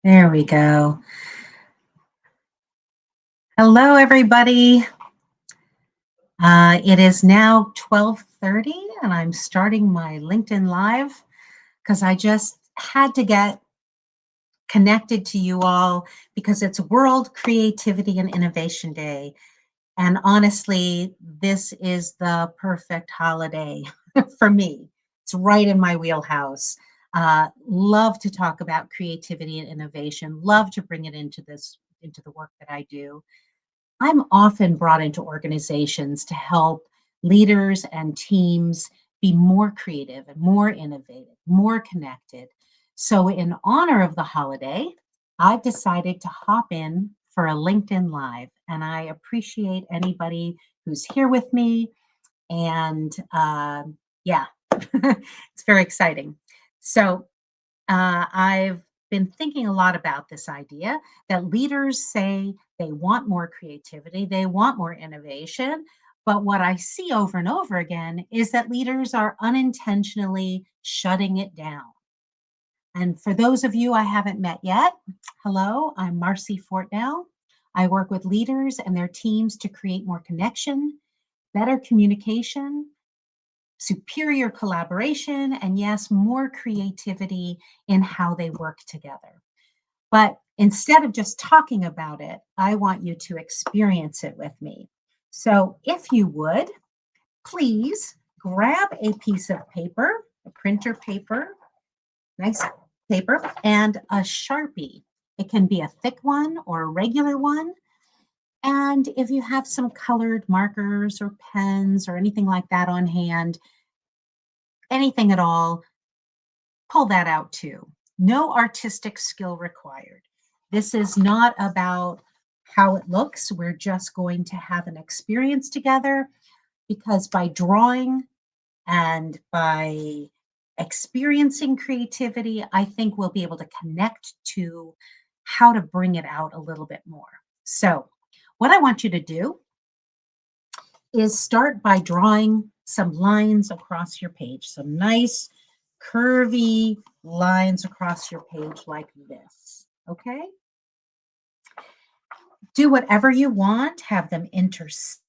There we go. Hello, everybody. It is now 12:30, and I'm starting my LinkedIn Live because I just had to get connected to you all because it's World Creativity and Innovation Day. And honestly, this is the perfect holiday for me. It's right in my wheelhouse. Love to talk about creativity and innovation. Love to bring it into the work that I do. I'm often brought into organizations to help leaders and teams be more creative and more innovative, more connected. So, in honor of the holiday, I've decided to hop in for a LinkedIn Live, and I appreciate anybody who's here with me. And yeah, it's very exciting. So, I've been thinking a lot about this idea that leaders say they want more creativity, they want more innovation. But what I see over and over again is that leaders are unintentionally shutting it down. And for those of you I haven't met yet, hello, I'm Marcy Fortnell. I work with leaders and their teams to create more connection, better communication, superior collaboration, and yes, more creativity in how they work together. But instead of just talking about it, I want you to experience it with me. So if you would, please grab a piece of paper, a printer paper, nice paper, and a Sharpie. It can be a thick one or a regular one. And if you have some colored markers or pens or anything like that on hand, anything at all, pull that out too. No artistic skill required. This is not about how it looks. We're just going to have an experience together because by drawing and by experiencing creativity, I think we'll be able to connect to how to bring it out a little bit more. So, what I want you to do is start by drawing some lines across your page, some nice curvy lines across your page like this. Okay? Do whatever you want, have them intersect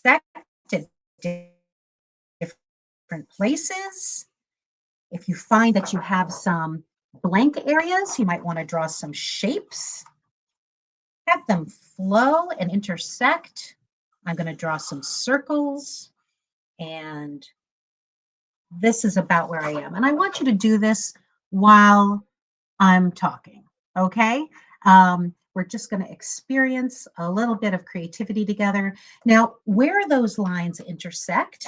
at different places. If you find that you have some blank areas, you might want to draw some shapes. Have them flow and intersect. I'm going to draw some circles, and this is about where I am. And I want you to do this while I'm talking, okay? We're just going to experience a little bit of creativity together. Now, where those lines intersect,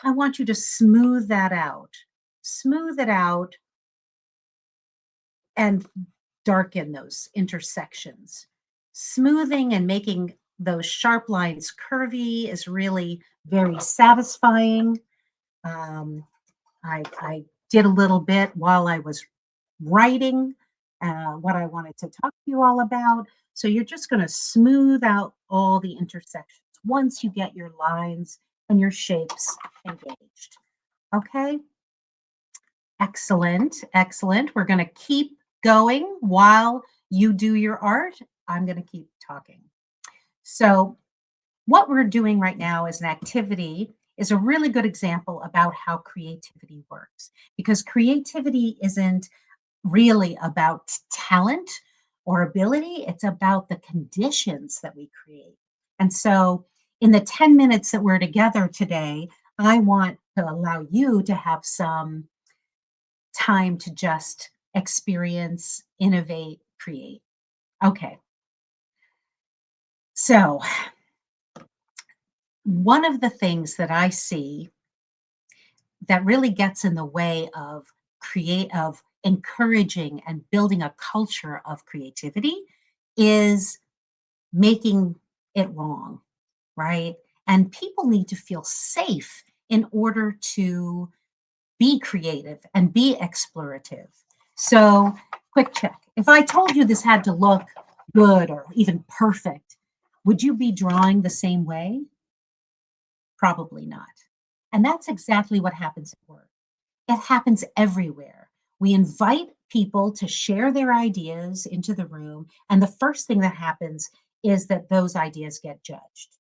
I want you to smooth that out. Smooth it out and darken those intersections. Smoothing and making those sharp lines curvy is really very satisfying. I did a little bit while I was writing what I wanted to talk to you all about. So you're just going to smooth out all the intersections once you get your lines and your shapes engaged. Okay? Excellent, excellent. We're going to keep going while you do your art. I'm going to keep talking. So what we're doing right now is an activity is a really good example about how creativity works, because creativity isn't really about talent or ability, it's about the conditions that we create. And so in the 10 minutes that we're together today, I want to allow you to have some time to just experience, innovate, create. Okay. So one of the things that I see that really gets in the way of encouraging and building a culture of creativity is making it wrong, right? And people need to feel safe in order to be creative and be explorative. So, quick check. If I told you this had to look good or even perfect, would you be drawing the same way? Probably not. And that's exactly what happens at work. It happens everywhere. We invite people to share their ideas into the room. And the first thing that happens is that those ideas get judged.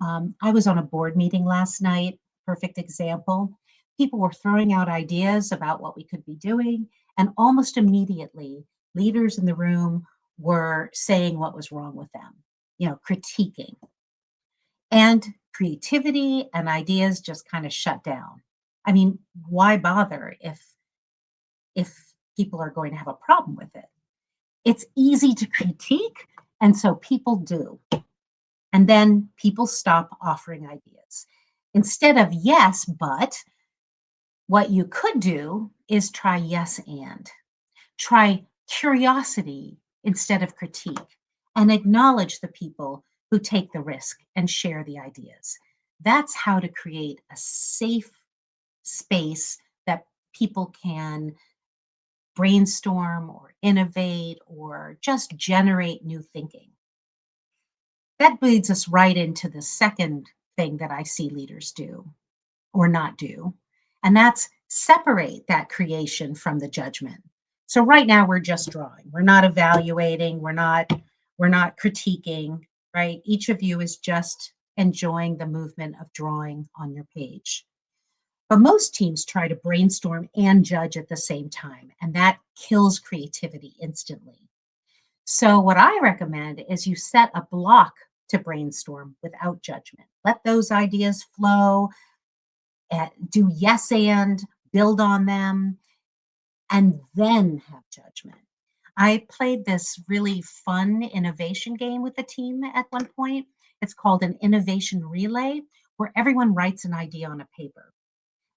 I was on a board meeting last night, perfect example. People were throwing out ideas about what we could be doing, and almost immediately, leaders in the room were saying what was wrong with them, critiquing. And creativity and ideas just kind of shut down. I mean, why bother if people are going to have a problem with it? It's easy to critique, and so people do. And then people stop offering ideas. Instead of yes, but what you could do is try yes and. Try curiosity instead of critique and acknowledge the people who take the risk and share the ideas. That's how to create a safe space that people can brainstorm or innovate or just generate new thinking. That leads us right into the second thing that I see leaders do or not do, and that's separate that creation from the judgment. So right now we're just drawing. We're not evaluating, we're not critiquing, right? Each of you is just enjoying the movement of drawing on your page. But most teams try to brainstorm and judge at the same time, and that kills creativity instantly. So, what I recommend is you set a block to brainstorm without judgment. Let those ideas flow, do yes and, build on them, and then have judgment. I played this really fun innovation game with the team at one point. It's called an innovation relay, where everyone writes an idea on a paper,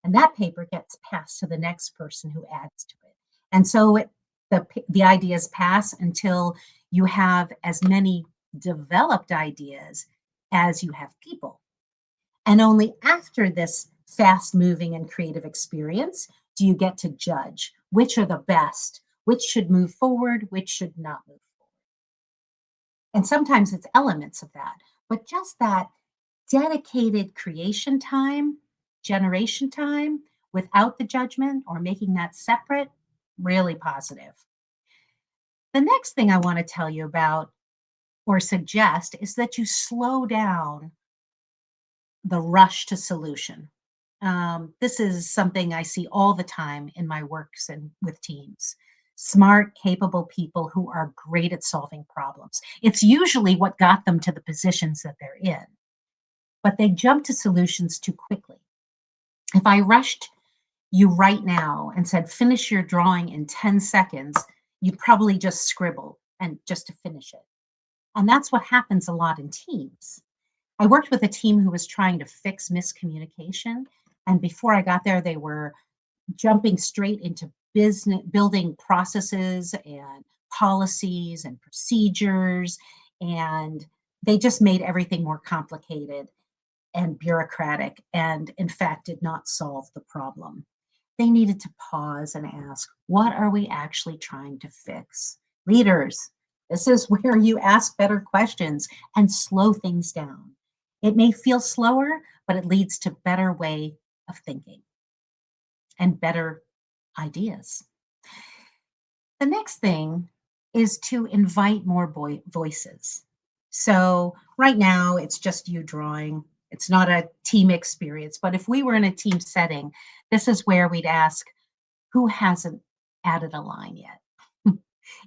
and that paper gets passed to the next person who adds to it. And so the ideas pass until you have as many developed ideas as you have people. And only after this fast moving and creative experience do you get to judge which are the best, which should move forward, which should not move forward. And sometimes it's elements of that, but just that dedicated creation time, generation time without the judgment or making that separate, really positive. The next thing I want to tell you about or suggest is that you slow down the rush to solution. This is something I see all the time in my works and with teams. Smart, capable people who are great at solving problems. It's usually what got them to the positions that they're in, but they jump to solutions too quickly. If I rushed you right now and said, finish your drawing in 10 seconds, you'd probably just scribble and just to finish it. And that's what happens a lot in teams. I worked with a team who was trying to fix miscommunication. And before I got there, they were jumping straight into business, building processes and policies and procedures. And they just made everything more complicated and bureaucratic, and in fact, did not solve the problem. They needed to pause and ask, what are we actually trying to fix? Leaders, this is where you ask better questions and slow things down. It may feel slower, but it leads to better way of thinking and better ideas. The next thing is to invite more voices. So right now it's just you drawing. It's not a team experience, but if we were in a team setting, this is where we'd ask, who hasn't added a line yet?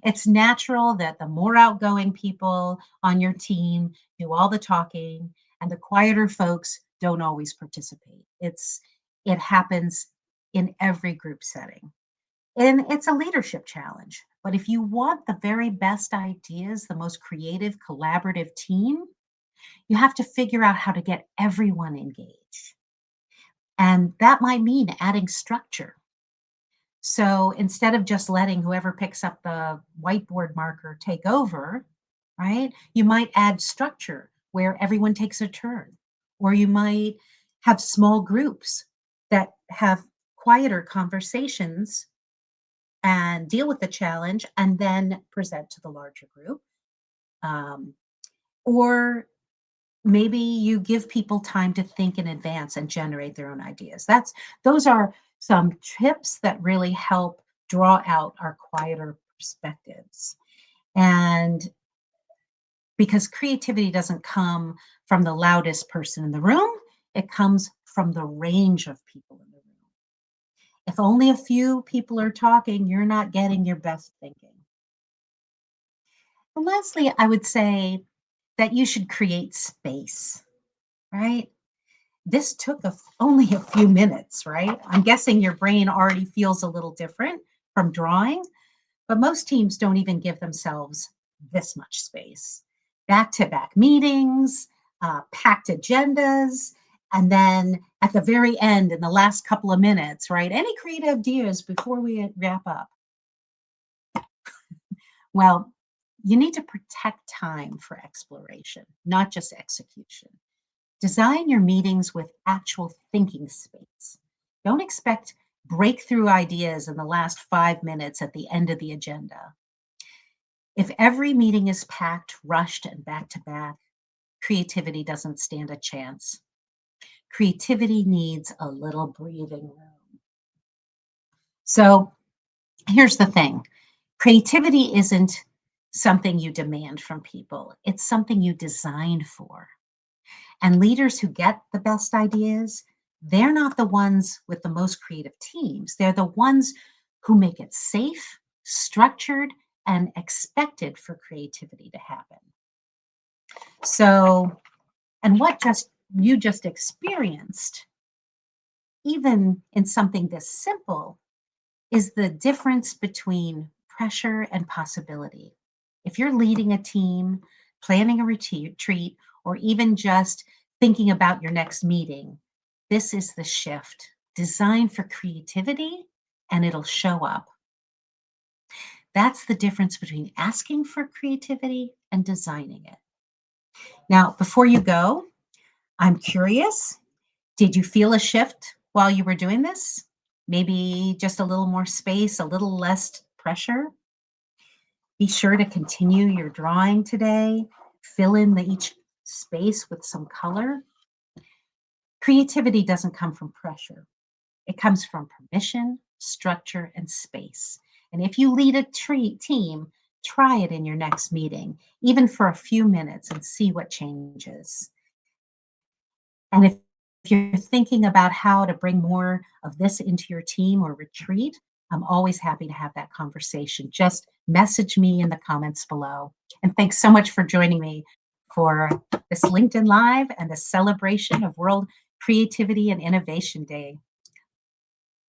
It's natural that the more outgoing people on your team do all the talking and the quieter folks don't always participate. It happens in every group setting. And it's a leadership challenge. But if you want the very best ideas, the most creative, collaborative team, you have to figure out how to get everyone engaged. And that might mean adding structure. So instead of just letting whoever picks up the whiteboard marker take over, right, you might add structure where everyone takes a turn. Or you might have small groups that have quieter conversations and deal with the challenge and then present to the larger group. Um, or maybe you give people time to think in advance and generate their own ideas. Those are some tips that really help draw out our quieter perspectives. And because creativity doesn't come from the loudest person in the room, it comes from the range of people in the room. If only a few people are talking, you're not getting your best thinking. And lastly, I would say that you should create space, right? This took only a few minutes, right? I'm guessing your brain already feels a little different from drawing, but most teams don't even give themselves this much space. Back to back meetings, packed agendas, and then at the very end, in the last couple of minutes, right? Any creative ideas before we wrap up? Well, you need to protect time for exploration, not just execution. Design your meetings with actual thinking space. Don't expect breakthrough ideas in the last 5 minutes at the end of the agenda. If every meeting is packed, rushed, and back to back, creativity doesn't stand a chance. Creativity needs a little breathing room. So here's the thing, creativity isn't something you demand from people, it's something you design for. And leaders who get the best ideas, they're not the ones with the most creative teams. They're the ones who make it safe, structured, and expected for creativity to happen. So, and what just you just experienced, even in something this simple, is the difference between pressure and possibility. If you're leading a team, planning a retreat, or even just thinking about your next meeting, this is the shift designed for creativity and it'll show up. That's the difference between asking for creativity and designing it. Now, before you go, I'm curious, did you feel a shift while you were doing this? Maybe just a little more space, a little less pressure? Be sure to continue your drawing today. Fill in each space with some color. Creativity doesn't come from pressure. It comes from permission, structure, and space. And if you lead a team, try it in your next meeting, even for a few minutes, and see what changes. And if you're thinking about how to bring more of this into your team or retreat, I'm always happy to have that conversation. Just message me in the comments below. And thanks so much for joining me for this LinkedIn Live and the celebration of World Creativity and Innovation Day.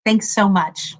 Thanks so much.